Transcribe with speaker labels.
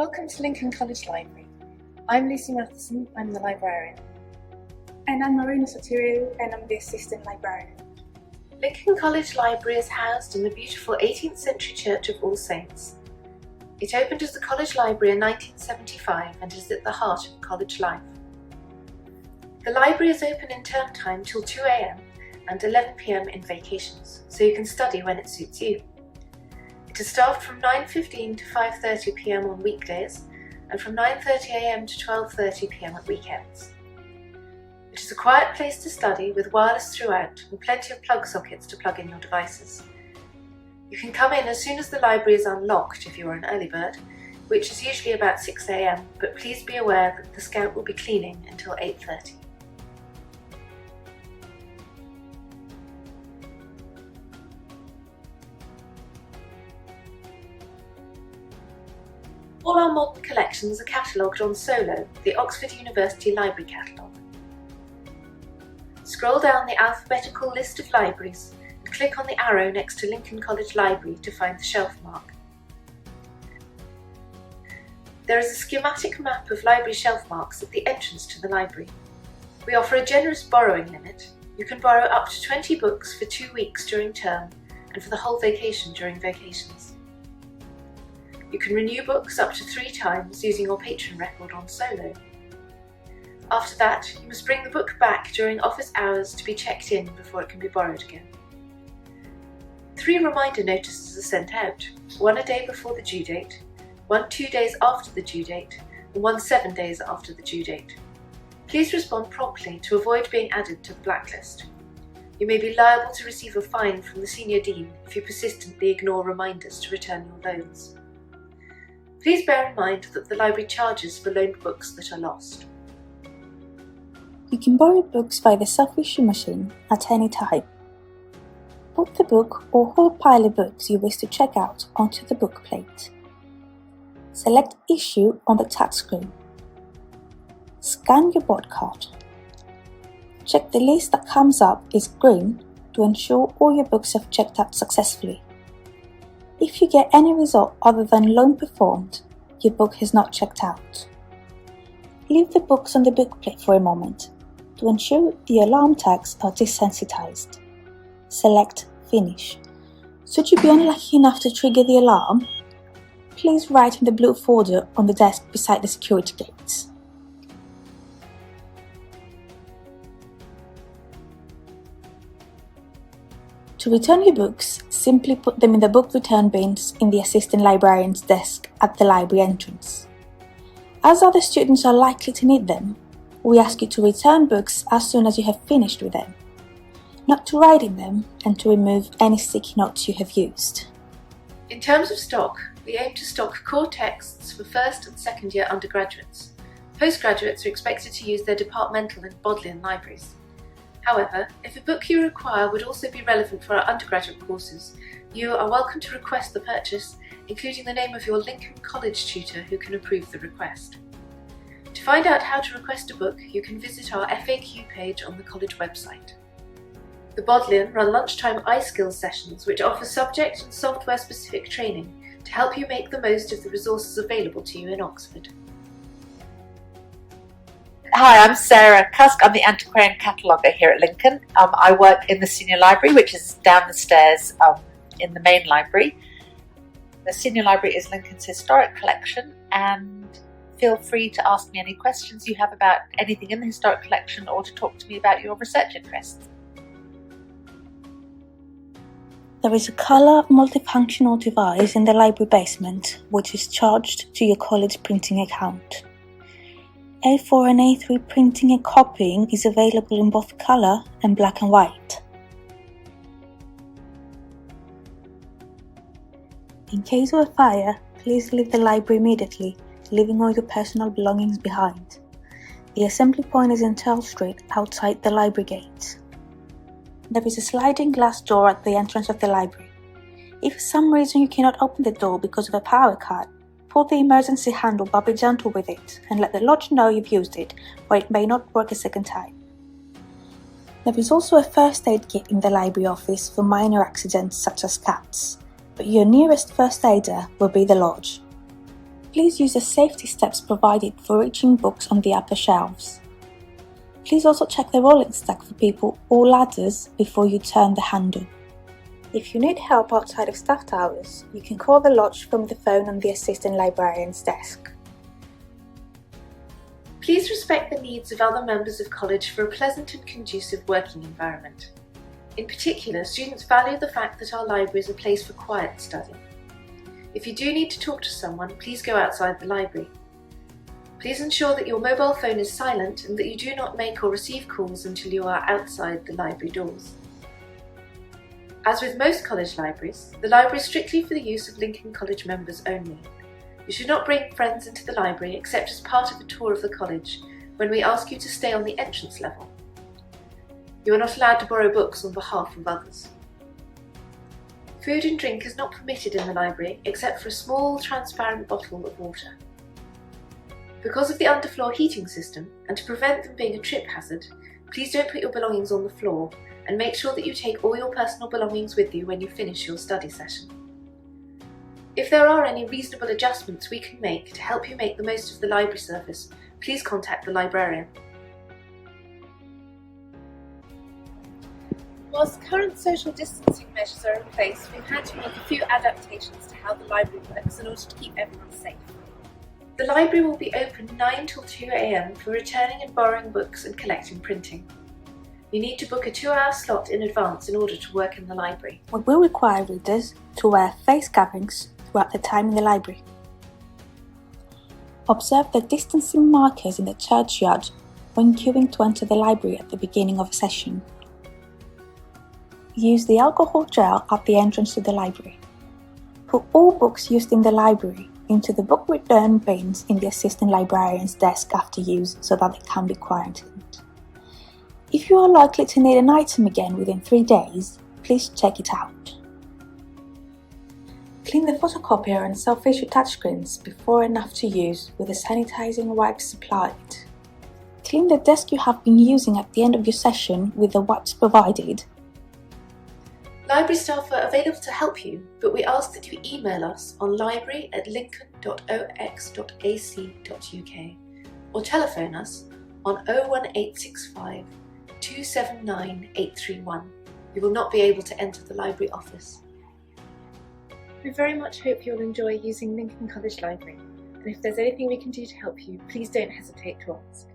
Speaker 1: Welcome to Lincoln College Library. I'm Lucy Matheson, I'm the librarian.
Speaker 2: And I'm Marina Sotirio, and I'm the assistant librarian.
Speaker 1: Lincoln College Library is housed in the beautiful 18th century Church of All Saints. It opened as the College Library in 1975 and is at the heart of college life. The library is open in term time till 2 a.m. and 11 p.m. in vacations, so you can study when it suits you. It is staffed from 9:15 to 5:30 p.m. on weekdays and from 9:30 a.m. to 12:30 p.m. on weekends. It is a quiet place to study with wireless throughout and plenty of plug sockets to plug in your devices. You can come in as soon as the library is unlocked if you are an early bird, which is usually about 6 a.m, but please be aware that the Scout will be cleaning until 8:30. All our modern collections are catalogued on Solo, the Oxford University Library Catalogue. Scroll down the alphabetical list of libraries and click on the arrow next to Lincoln College Library to find the shelf mark. There is a schematic map of library shelf marks at the entrance to the library. We offer a generous borrowing limit. You can borrow up to 20 books for 2 weeks during term and for the whole vacation during vacations. You can renew books up to 3 times using your patron record on Solo. After that, you must bring the book back during office hours to be checked in before it can be borrowed again. 3 reminder notices are sent out, 1 a day before the due date, 1 2 days after the due date, and 1 7 days after the due date. Please respond promptly to avoid being added to the blacklist. You may be liable to receive a fine from the Senior Dean if you persistently ignore reminders to return your loans. Please bear in mind that the library charges for loaned books that are lost.
Speaker 2: You can borrow books via the self-issue machine at any time. Put the book or whole pile of books you wish to check out onto the book plate. Select Issue on the touchscreen. Scan your board card. Check the list that comes up is green to ensure all your books have checked out successfully. If you get any result other than loan performed, your book has not checked out. Leave the books on the book plate for a moment to ensure the alarm tags are desensitized. Select Finish. Should you be unlucky enough to trigger the alarm, please write in the blue folder on the desk beside the security gates. To return your books, simply put them in the book return bins in the assistant librarian's desk at the library entrance. As other students are likely to need them, we ask you to return books as soon as you have finished with them, not to write in them and to remove any sticky notes you have used.
Speaker 1: In terms of stock, we aim to stock core texts for first and second year undergraduates. Postgraduates are expected to use their departmental and Bodleian libraries. However, if a book you require would also be relevant for our undergraduate courses, you are welcome to request the purchase, including the name of your Lincoln College tutor who can approve the request. To find out how to request a book, you can visit our FAQ page on the college website. The Bodleian run lunchtime iSkills sessions which offer subject and software specific training to help you make the most of the resources available to you in Oxford.
Speaker 3: Hi, I'm Sarah Cusk. I'm the antiquarian cataloguer here at Lincoln. I work in the senior library, which is down the stairs in the main library. The senior library is Lincoln's historic collection, and feel free to ask me any questions you have about anything in the historic collection or to talk to me about your research interests.
Speaker 2: There is a colour multifunctional device in the library basement which is charged to your college printing account. A4 and A3 printing and copying is available in both colour and black and white. In case of a fire, please leave the library immediately, leaving all your personal belongings behind. The assembly point is in Turl Street outside the library gate. There is a sliding glass door at the entrance of the library. If for some reason you cannot open the door because of a power cut, pull the emergency handle but be gentle with it and let the lodge know you've used it, or it may not work a second time. There is also a first aid kit in the library office for minor accidents such as cuts, but your nearest first aider will be the lodge. Please use the safety steps provided for reaching books on the upper shelves. Please also check the rolling stack for people or ladders before you turn the handle. If you need help outside of staff hours, you can call the lodge from the phone on the assistant librarian's desk.
Speaker 1: Please respect the needs of other members of college for a pleasant and conducive working environment. In particular, students value the fact that our library is a place for quiet study. If you do need to talk to someone, please go outside the library. Please ensure that your mobile phone is silent and that you do not make or receive calls until you are outside the library doors. As with most college libraries, the library is strictly for the use of Lincoln College members only. You should not bring friends into the library except as part of a tour of the college when we ask you to stay on the entrance level. You are not allowed to borrow books on behalf of others. Food and drink is not permitted in the library except for a small transparent bottle of water. Because of the underfloor heating system, and to prevent them being a trip hazard, please don't put your belongings on the floor and make sure that you take all your personal belongings with you when you finish your study session. If there are any reasonable adjustments we can make to help you make the most of the library service, please contact the librarian. Whilst current social distancing measures are in place, we've had to make a few adaptations to how the library works in order to keep everyone safe. The library will be open 9 till 2 AM for returning and borrowing books and collecting printing. You need to book a 2-hour slot in advance in order to work in the library.
Speaker 2: We will require readers to wear face coverings throughout the time in the library. Observe the distancing markers in the churchyard when queuing to enter the library at the beginning of a session. Use the alcohol gel at the entrance to the library. Put all books used in the library into the book return bins in the assistant librarian's desk after use so that they can be quarantined. If you are likely to need an item again within 3 days, please check it out. Clean the photocopier and self-issue touchscreens before and after use with the sanitizing wipes supplied. Clean the desk you have been using at the end of your session with the wipes provided.
Speaker 1: Library staff are available to help you, but we ask that you email us on library@lincoln.ox.ac.uk or telephone us on 01865 279 831. You will not be able to enter the library office. We very much hope you'll enjoy using Lincoln College Library, and if there's anything we can do to help you, please don't hesitate to ask.